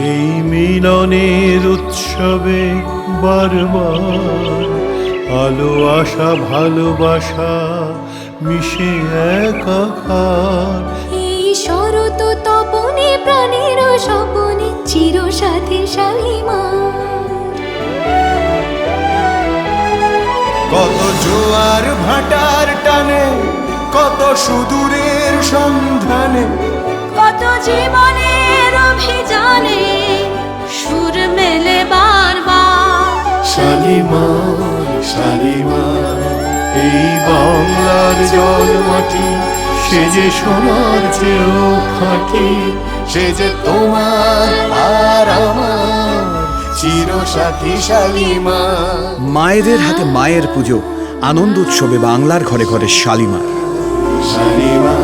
এই মিলনের উৎসবে বারবার আলো আশা ভালোবাসা মিশে একাকার। এই শরৎ তপনে প্রাণের স্বপনে চির সাথী শালিমার। কত জোয়ার ভাটার টানে, কত সুদূরের সন্ধানে, কত জীবনের অভিযানে সুর মেলে বারবার। শালিমার শালিমার এই বাংলার জল মাটি, সে যে সোনার চেয়েও খাঁটি, সে যে তোমার আর আমার চির সাথী শালিমা। মায়েদের হাতে মায়ের পুজো, আনন্দ উৎসবে বাংলার ঘরে ঘরে শালিমার। শালিমা